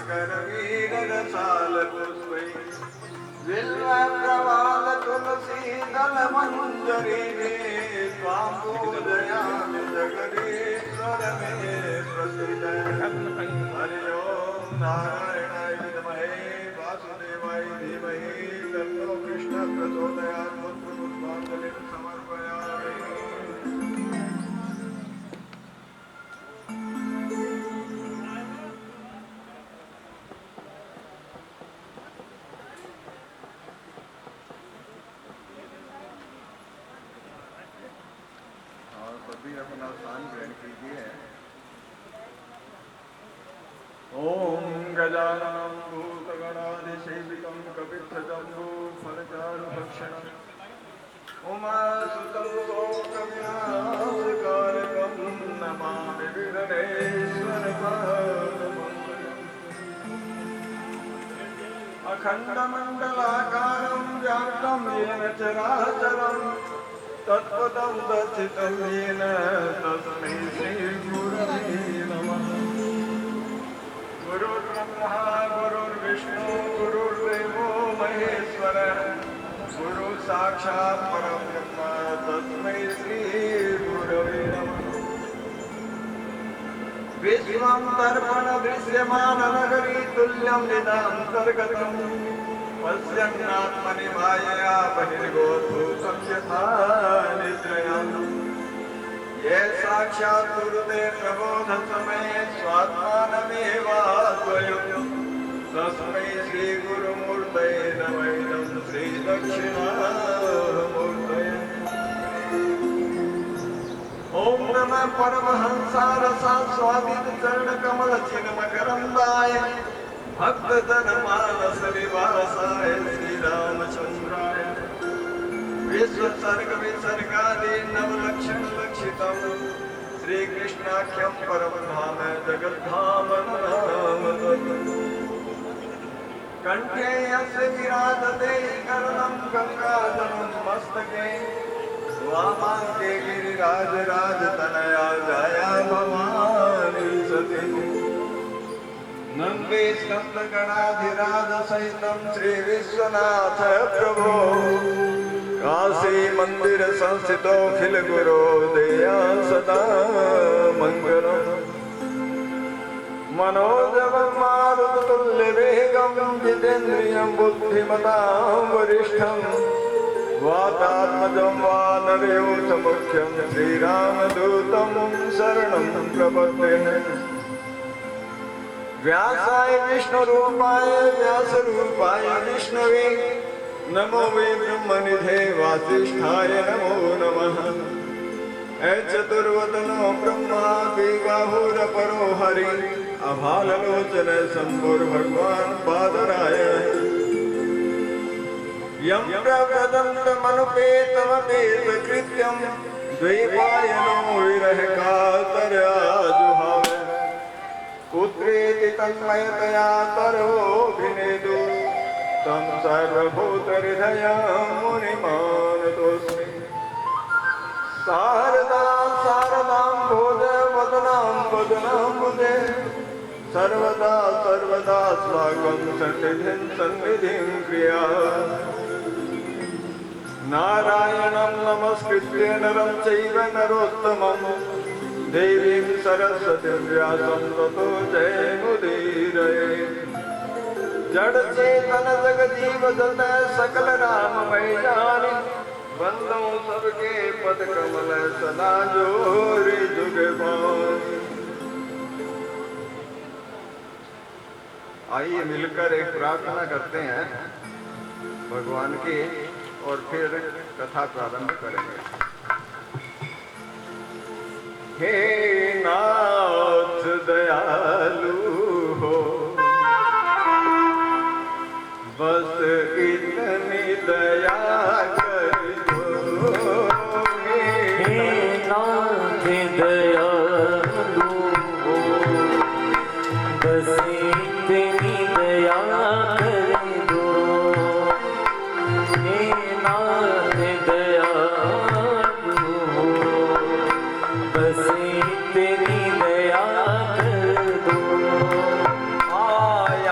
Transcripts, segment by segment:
कर वीर रसाल पुष्पै बिल्व प्रवाल तुलसी दल मंजरी त्वां पूजयामि जगदीश्वर मे प्रसीद हरि ओम नारायणाय विद्महे वासुदेवाय धीमहि तन्नो कृष्ण प्रचोदयात् पुष्पांजलिं समर्पयामि। सभी अपना स्थान ग्रहण कीजिए। ओम गजाननं भूतगणाधिसेवितं कपित्थजम्बूफलचारुभक्षणम् उमासुतं शोकविनाशकारकं नमामि विघ्नेश्वरपादपङ्कजम् अखण्डमण्डलाकारं व्याप्तं येन चराचरं तत्पदं दर्शितं येन तस्मै श्रीगुरवे नमः। गुरुर्ब्रह्मा गुरुर्विष्णु गुरुर्देवो महेश्वरः गुरु साक्षात् परब्रह्म तस्मै श्रीगुरवे नमः। विश्वं दर्पण दृश्यमान नगरी तुल्यं निदान्तर्गतम् पश्यन्नात्मनि मायया बहिर्गोभूतं यथा निद्रयाम् ये साक्षात् कुरुते प्रबोधसमये स्वात्मानमेवाद्वयम् तस्मै श्रीगुरुमूर्तये नमः इदं श्रीदक्षिणामूर्तये। ओम नमः परमहंसार सास्वादित चरण कमल चिन्मकरंदाय भक्तजन मानस निवासाय श्री रामचंद्राय विश्व सर्ग विसर्गादि नवलक्षण लक्षितम् श्री कृष्णाख्यं परम धाम जगद्धाम नाम कंठे यस्य विराजते कर्णं गंगाधरं मस्तके वामांके गिरिराज राजतनया जया भवानी सती नंदे स्कंद गणाधिराज सहितं श्री विश्वनाथ प्रभो काशी मंदिर संस्थितो खिल गुरो देया सदा मंगलम् मनोजवं मारुततुल्य वेगं जितेन्द्रियं बुद्धिमतां वरिष्ठम् वातात्मजं वानरयूथमुख्यं श्रीरामदूतं शरणं प्रपद्ये। व्यासाय विष्णुरूपाय व्यासरूपाय विष्णवे नमो वै ब्रह्मनिधे वासिष्ठाय नमो नमः। चतुर्वदनो ब्रह्मा द्विबाहुरपरो हरि अभाललोचन शम्भुर्भगवान् बादरायणः यं प्रवदन्तमनुपेतमपेतकृत्यं द्वैपायनो विरहकातराजुहावे पुत्रेति तन्मयतया तरोऽभिनेदु तं सर्वभूतहृदयं मुनिमानतोऽस्मि। शारदां भोजवदनां वदनाम्बुजे सर्वदा स्वागं सन्निधिं क्रिया। नारायणं नमस्कृत्य नरं चैव नरोत्तमं देवीं सरस्वतीं व्यासं ततो जयमुदीरयेत्। जड़चेतन जगजीवदत सकल राममय जानि बंदो सबके पद कमल सदा जोरि जुगबानी। आइए मिलकर एक प्रार्थना करते हैं भगवान की और फिर कथा प्रारंभ करेंगे। हे नाथ दयालु हो बस इतनी दया कर दो। हे नाथ दयालु हो बस इतनी दया कर दो। हे नाथ दयालु हो बस इतनी दया कर दो। आए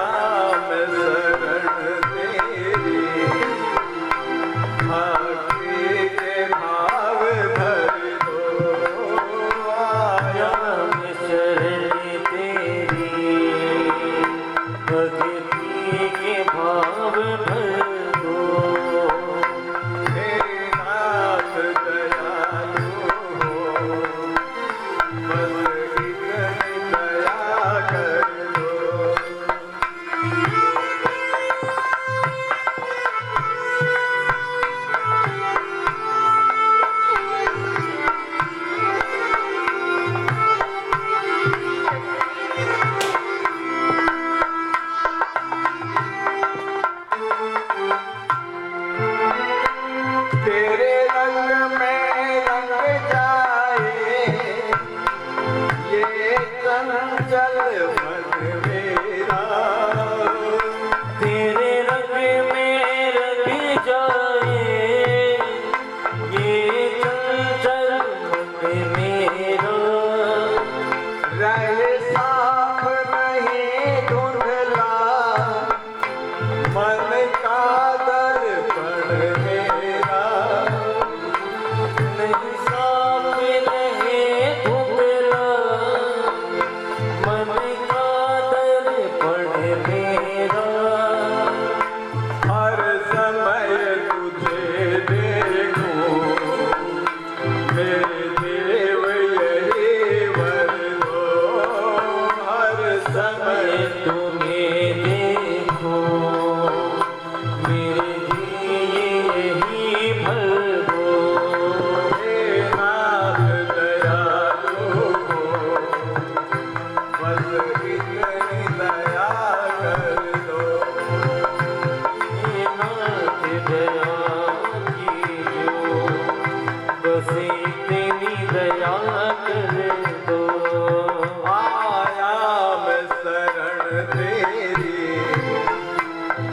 शरण तेरी,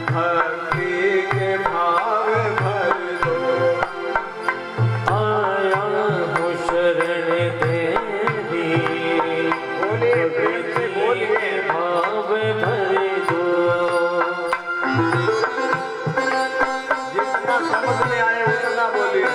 भक्ति के भाव भर दो। आया हूँ शरण तेरी, बोलिए प्रेम से बोलिए, भाव भर दो। जितना समझ में आए उतना बोलिए।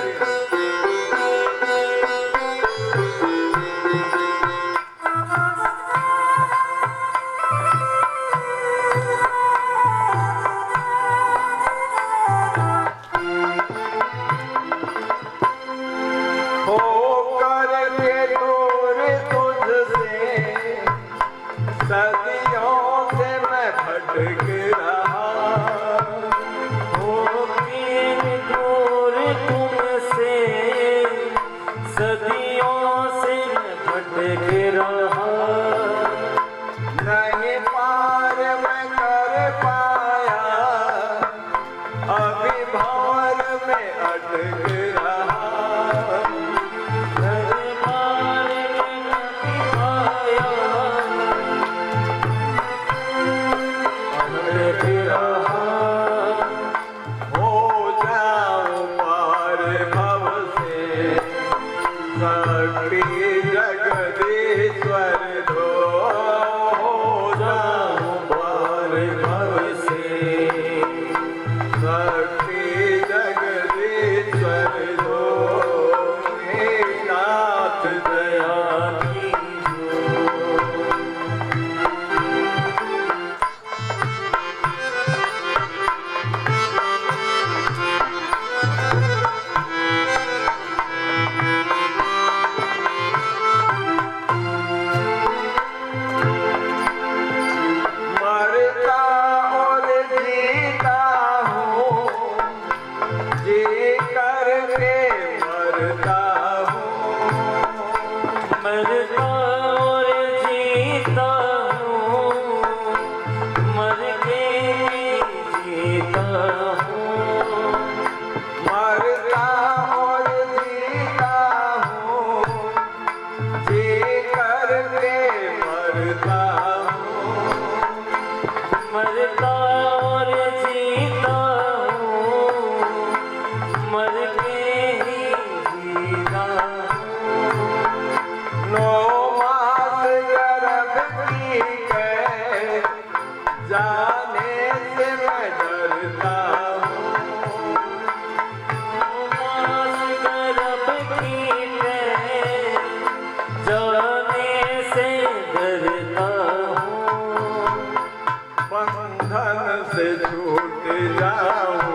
सदियों से मैं भटक रहा, होकर दूर तुमसे सदियों से मैं भटक रहा। नहीं पार मैं कर पाया, अभी भार में अटक रहा। नहीं पार मैं नहीं पाया, अटक रहा। हो जाऊं पार भव से, शक्ति जगदीश्वर दो। हो जाऊं पार भव से, शक्ति जगदीश्वर दो। हे नाथ दया मरता और जीता हूँ, जी करके मरता हूँ। मरता और जीता हूँ, मर के जीता हूँ। मरता और जीता हूँ, जी करके मरता हूँ। मरता और जीता हूँ, मर के ही जीता हूँ। 9 मास गर्भ की है, जाने से मैं डरता हूँ। मास गर्भ की है, जाने से डरता हूँ। बंधन से छूट जाऊं,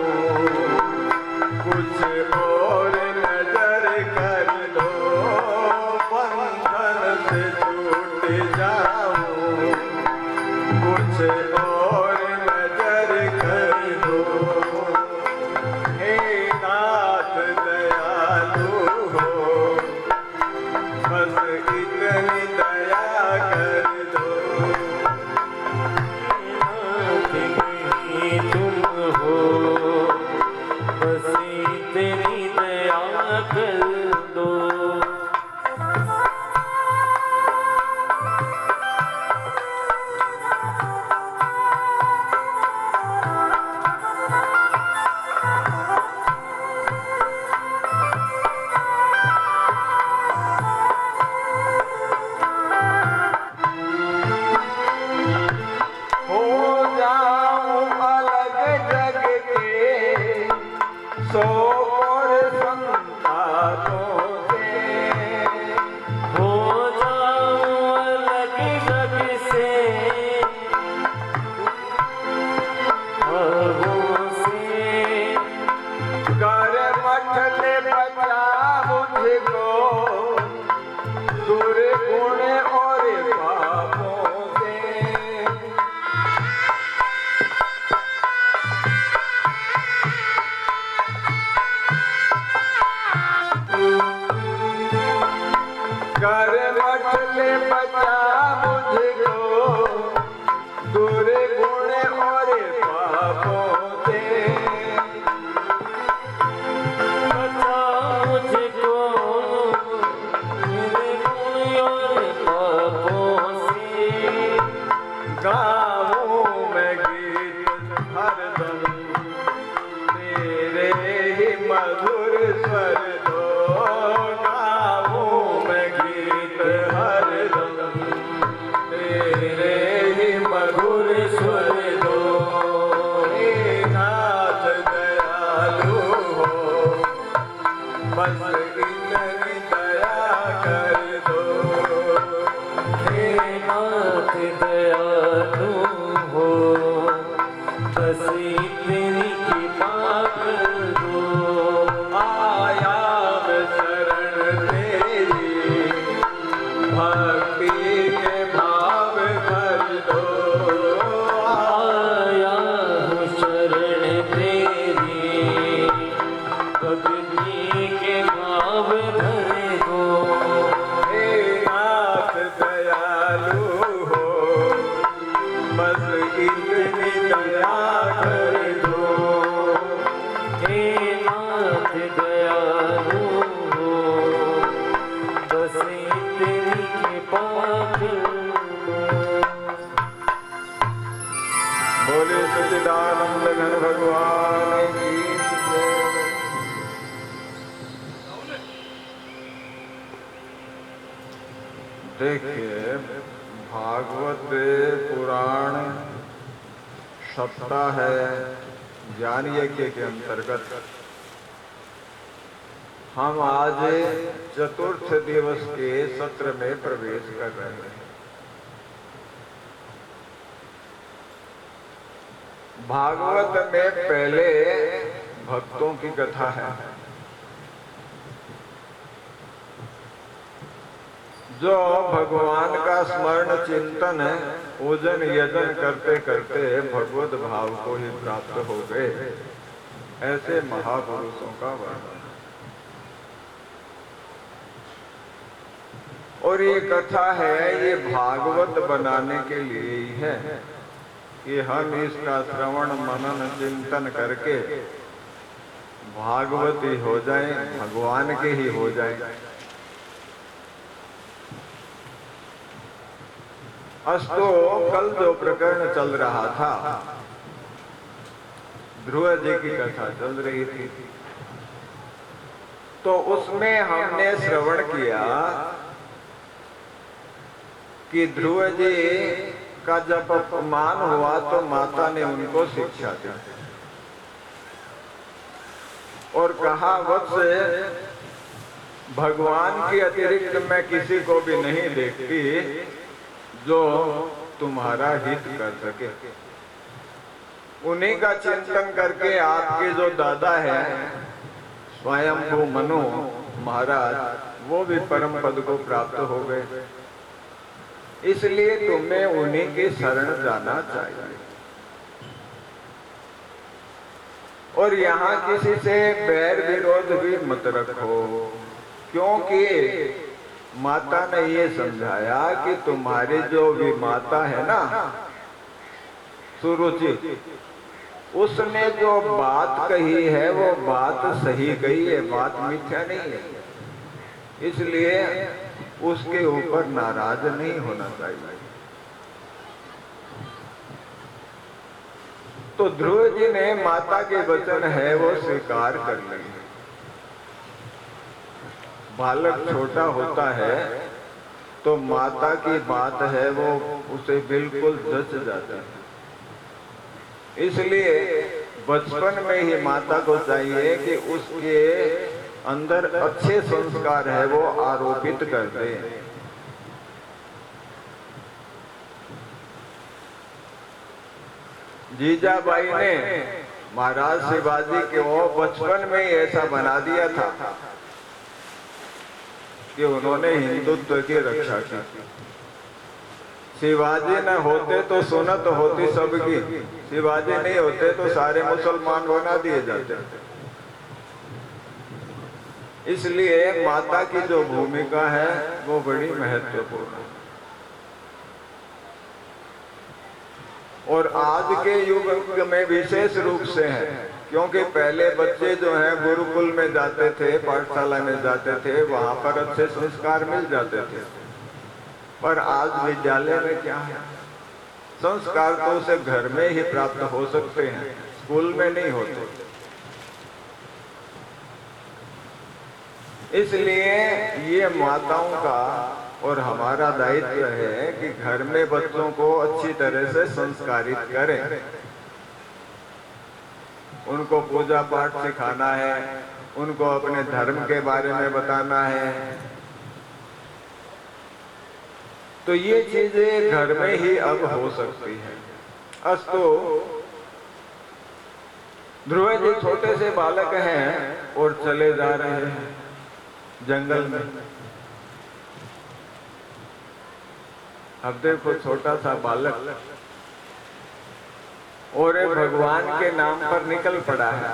कुछ और नजर कर लो। बंधन से छूट जाऊं, कुछ और नजर कर दो। हे नाथ दयालु हो, बस इतनी दया कर दो। तुम हो, बस इतनी दया कर दो। गाऊं मैं गीत हरदम तेरे ही मधुर स्वर दो, गाऊं मैं गीत हरदम तेरे ही मधुर स्वर दो। हे नाथ दयालु हो, बस इतनी दया कर दो। हे नाथ दयालु हो, बस इतनी कृपा कर दो। आया मैं शरण तेरी, भक्ति के भाव भर दो। आया हूँ शरण तेरी, भक्ति के भाव भर दो। हे नाथ दयालु हो, बस इतनी दया कर दो। हे नाथ दयालु हो, बस इतनी कृपा कर दो। बोले सच्चिदानंद घन भगवान की जय। देखिए, भागवत पुराण सप्ताह है ज्ञान यज्ञ के अंतर्गत हम आज चतुर्थ दिवस के सत्र में प्रवेश कर रहे हैं। भागवत में पहले भक्तों की कथा है, जो भगवान का स्मरण चिंतन पूजन यजन करते करते भगवत भाव को ही प्राप्त हो गए, ऐसे महापुरुषों का वर्णन। और ये कथा है, ये भागवत बनाने के लिए ही है कि हम इसका श्रवण मनन चिंतन करके भागवती हो जाएं, भगवान के ही हो जाएं। अस्तो कल जो प्रकरण चल रहा था, ध्रुव जी की कथा चल रही थी, तो उसमें हमने श्रवण किया कि ध्रुव जी का जब अपमान हुआ तो माता ने उनको शिक्षा दी और कहा, वत्स भगवान के अतिरिक्त मैं किसी को भी नहीं देखती जो तुम्हारा हित कर सके। उन्हीं का चिंतन करके आपके जो दादा है स्वयंभू मनु महाराज, वो भी परम पद को प्राप्त हो गए। इसलिए तुम्हें उन्हीं की शरण जाना चाहिए और यहाँ किसी से बैर विरोध भी मत रखो, क्योंकि माता ने ये समझाया कि तुम्हारी जो भी माता है ना सुरुचि, उसने जो बात कही है वो बात सही कही है, बात मिथ्या नहीं है। इसलिए उसके ऊपर नाराज नहीं होना चाहिए। तो ध्रुव जी ने माता के वचन है वो स्वीकार कर लिए। बालक छोटा होता है तो माता की बात है वो उसे बिल्कुल जच जाती है। इसलिए बचपन में ही माता को चाहिए कि उसके अंदर अच्छे संस्कार है वो आरोपित कर दे। जीजाबाई ने महाराज शिवाजी को बचपन में ही ऐसा बना दिया था कि उन्होंने हिंदुत्व की रक्षा की। शिवाजी न होते तो सुनत होती सबकी, शिवाजी नहीं होते तो सारे मुसलमान बना दिए जाते। इसलिए माता की जो भूमिका है वो बड़ी महत्वपूर्ण है। और आज के युग में विशेष रूप से है, क्योंकि पहले बच्चे जो हैं गुरुकुल में जाते थे, पाठशाला में जाते थे, वहां पर अच्छे संस्कार मिल जाते थे। पर आज विद्यालय में क्या है, संस्कार तो उसे घर में ही प्राप्त हो सकते हैं, स्कूल में नहीं होते। इसलिए ये माताओं का और हमारा दायित्व है कि घर में बच्चों को अच्छी तरह से संस्कारित करें। उनको पूजा पाठ सिखाना है, उनको अपने धर्म के बारे में बताना है। तो ये चीजें घर में ही अब हो सकती है। अस्तु ध्रुव जी छोटे से बालक हैं और चले जा रहे हैं जंगल में। अब देखो छोटा सा बालक और एक भगवान के नाम पर निकल पड़ा है।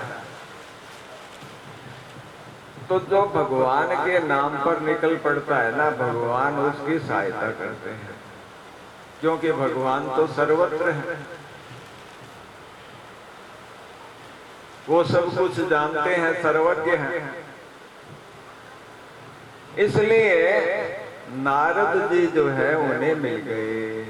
तो जो भगवान के नाम पर निकल पड़ता है ना, भगवान उसकी सहायता करते हैं, क्योंकि भगवान तो सर्वत्र है, वो सब कुछ जानते हैं, सर्वज्ञ हैं। इसलिए नारद जी जो है उन्हें मिल गए।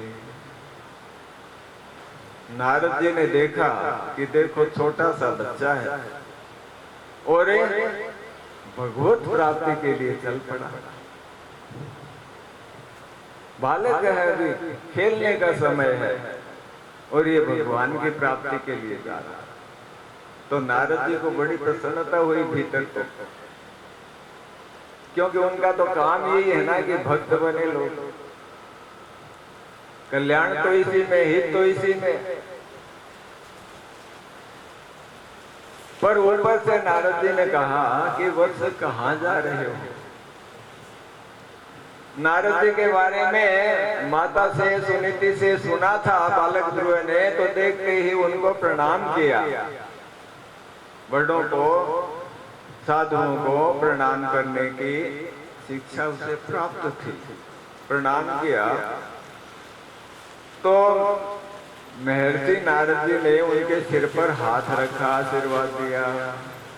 नारद जी ने देखा कि देखो छोटा सा बच्चा है और भगवत प्राप्ति के लिए चल पड़ा। बालक है, अभी खेलने का समय है और ये भगवान की प्राप्ति के लिए जा रहा। तो नारद जी को बड़ी प्रसन्नता हुई भीतर को, क्योंकि उनका तो काम यही है ना कि भक्त बने लोग। कल्याण तो इसी में, हित तो इसी में। पर ऊपर से नारद जी ने कहा कि वत्स कहाँ जा रहे हो। नारद जी के बारे में माता से सुनीति से सुना था बालक ध्रुव ने, तो देखते ही उनको प्रणाम किया। बड़ों को, साधुओं को प्रणाम करने की शिक्षा उसे प्राप्त थी। प्रणाम किया तो महर्षि नारद जी ने उनके सिर पर हाथ रखा, आशीर्वाद दिया,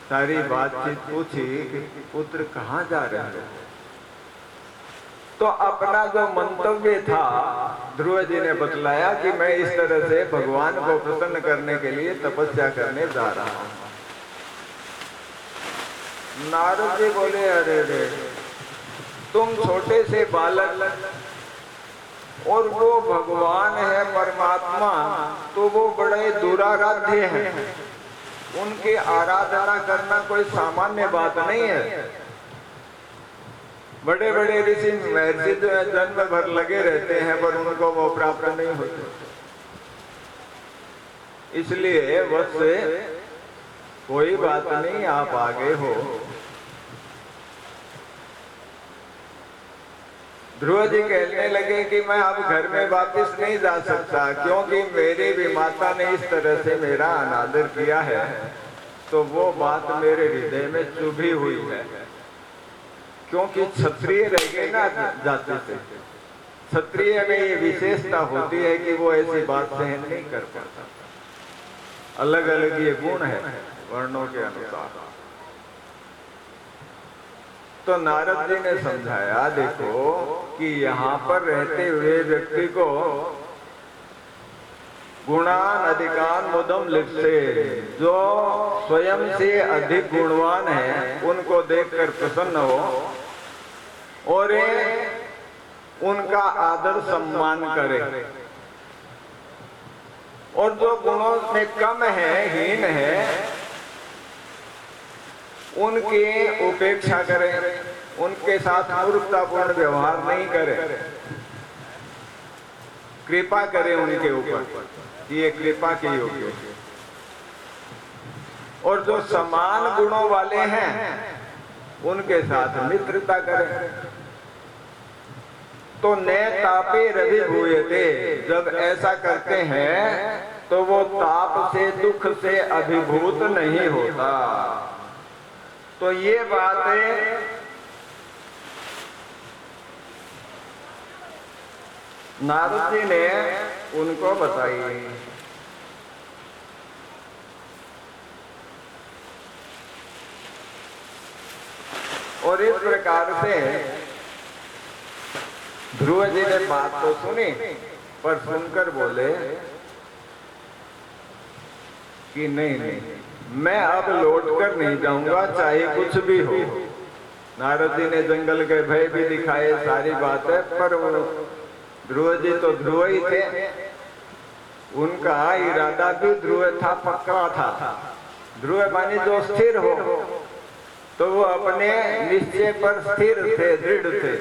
सारी बातचीत पूछी कि पुत्र कहाँ जा रहे हो। तो अपना जो मंतव्य था ध्रुव जी ने बतलाया कि मैं इस तरह से भगवान को प्रसन्न करने के लिए तपस्या करने जा रहा हूं। नारद जी बोले, अरे रे, तुम छोटे से बालक और वो भगवान है परमात्मा, तो वो बड़े दुराराध्य हैं। उनकी आराधना करना कोई सामान्य बात नहीं है। बड़े बड़े ऋषि महर्षि जो है जन्म भर लगे रहते हैं पर उनको वो प्राप्त नहीं होते। इसलिए बस कोई बात नहीं, आप आगे हो। ध्रुव जी कहने लगे कि मैं अब घर में वापस नहीं जा सकता, क्योंकि मेरी भी माता ने इस तरह से मेरा अनादर किया है। तो वो बात मेरे हृदय में चुभी हुई है, क्योंकि क्षत्रिय रह गए ना जाते थे। क्षत्रिय में ये विशेषता होती है कि वो ऐसी बात सहन नहीं कर पाता। अलग अलग ये गुण है वर्णों के अनुसार। तो नारद जी ने समझाया, देखो कि यहाँ पर रहते हुए व्यक्ति को गुणान अधिकान मुदम लिप्से, जो स्वयं से अधिक गुणवान है उनको देखकर प्रसन्न हो और उनका आदर सम्मान करे, और जो गुणों में कम है, हीन है, उनकी उपेक्षा करें, उनके साथ मूर्खतापूर्ण व्यवहार नहीं करें, कृपा करें उनके ऊपर, ये कृपा के योग्य है। और जो समान गुणों वाले हैं उनके साथ मित्रता करें। तो ने तापे रवि भूयते, जब ऐसा करते हैं तो वो ताप से, दुख से अभिभूत नहीं होता। तो ये बातें नारद जी ने उनको बताई। और इस प्रकार से ध्रुव जी ने बात तो सुनी, पर सुनकर बोले कि नहीं नहीं, मैं अब लौट कर नहीं जाऊंगा, चाहे कुछ भी हो। नारद जी ने जंगल के भय भी दिखाए, सारी बात है, पर वो ध्रुव जी तो ध्रुव ही थे, उनका इरादा भी ध्रुव था, पक्का था। ध्रुव मानी जो स्थिर हो, तो वो अपने निश्चय पर स्थिर थे, दृढ़ थे।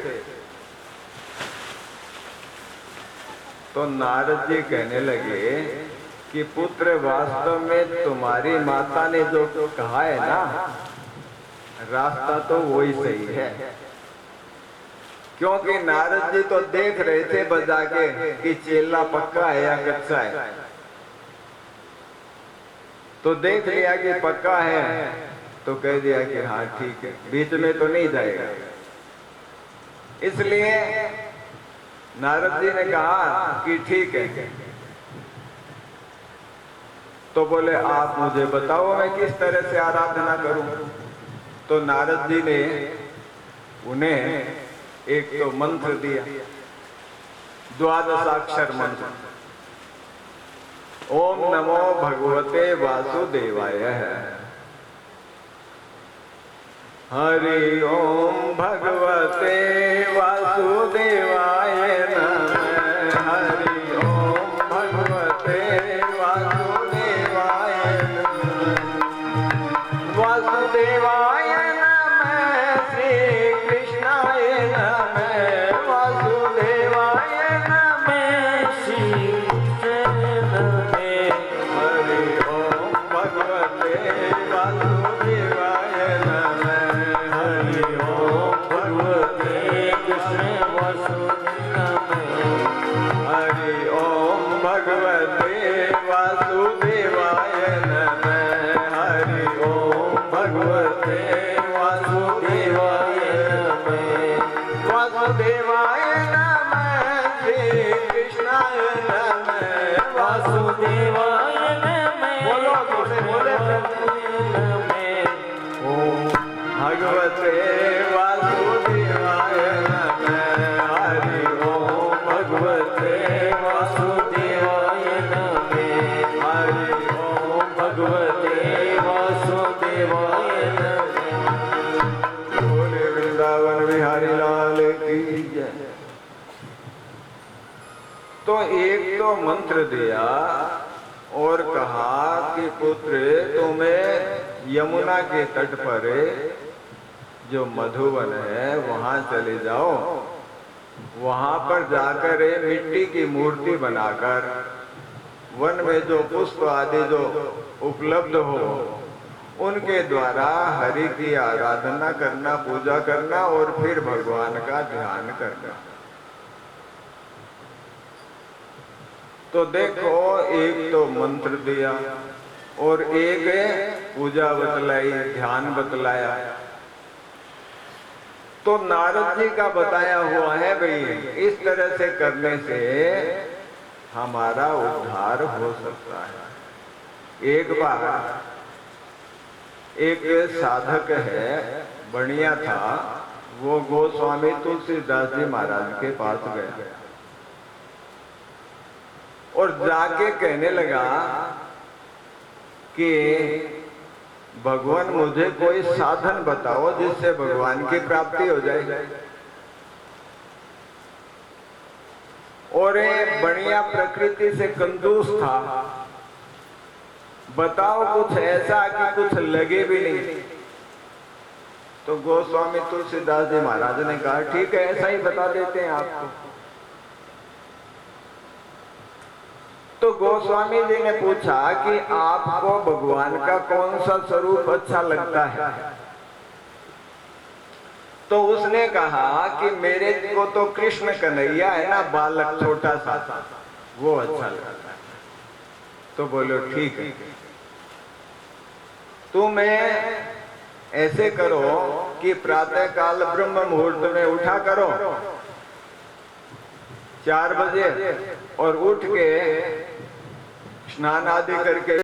तो नारद जी कहने लगे कि पुत्र, वास्तव में तुम्हारी माता ने जो कहा है ना, रास्ता तो वही सही है। क्योंकि नारद जी तो देख रहे थे बजा के कि चेला पक्का है या कच्चा है। तो देख लिया कि पक्का है, तो कह दिया कि हाँ ठीक है, बीच में तो नहीं जाएगा। इसलिए नारद जी ने कहा कि ठीक है। तो बोले आप मुझे बताओ मैं किस तरह से आराधना करूं। तो नारद जी ने उन्हें एक तो मंत्र दिया, द्वादशाक्षर मंत्र, ओम नमो भगवते वासुदेवाय। हरि ओम भगवते वासुदेवाय नमः। हरि ओम भगवते वासुदेवाय नमः। वासुदेवाय नमः, श्री कृष्णाय नमः। वासुदेवाय नमः, श्री कृष्ण नमः। हरि ओम भगवते वासुदेवाय नमः। हरि ओम भगवते कृष्ण वासुदेवाय नमः। हरि ओम भगवते वासुदेवाय नमः। हरि ओम भगवते वासुदेवाय नमः। वासुदेवाय नमः, श्री कृष्णाय नमः। वासुदेवाय नमः, बोलो थोड़े बोले ओम भगवते वासुदेवाय नमः। हरि ओम भगवते वासुदेवाय नमः। हरि ओम भगवते वासुदेवाय नमः। बोले वृंदावन बिहारी लाल की जय। तो एक तो मंत्र दिया और कहा कि पुत्र, तुम्हें यमुना के तट पर जो मधुवन है वहां चले जाओ, वहां पर जाकर मिट्टी की मूर्ति बनाकर वन में जो पुष्प आदि जो उपलब्ध हो उनके द्वारा हरि की आराधना करना, पूजा करना और फिर भगवान का ध्यान करना। तो देखो, एक तो मंत्र दिया और एक पूजा बतलाई, ध्यान बतलाया। तो नारद जी का बताया हुआ है भाई, इस तरह से करने से हमारा उद्धार हो सकता है। एक बार एक साधक है, बढ़िया था, वो गोस्वामी तुलसीदास जी महाराज के पास गया और जाके कहने लगा कि भगवान मुझे कोई साधन बताओ जिससे भगवान की प्राप्ति हो जाए। और ये बढ़िया प्रकृति से कंजूस था, बताओ कुछ ऐसा कि कुछ लगे भी नहीं। तो गोस्वामी तुलसीदास जी महाराज ने कहा ठीक है, ऐसा ही बता देते हैं आपको। तो गोस्वामी जी ने पूछा कि आपको भगवान का कौन सा स्वरूप अच्छा लगता है। तो उसने कहा कि मेरे को तो कृष्ण कन्हैया है ना, बालक छोटा सा, वो अच्छा लगता है। तो बोलो ठीक है, तुम्हें ऐसे करो कि प्रातः काल ब्रह्म मुहूर्त में उठा करो 4 बजे और उठ के स्नान आदि करके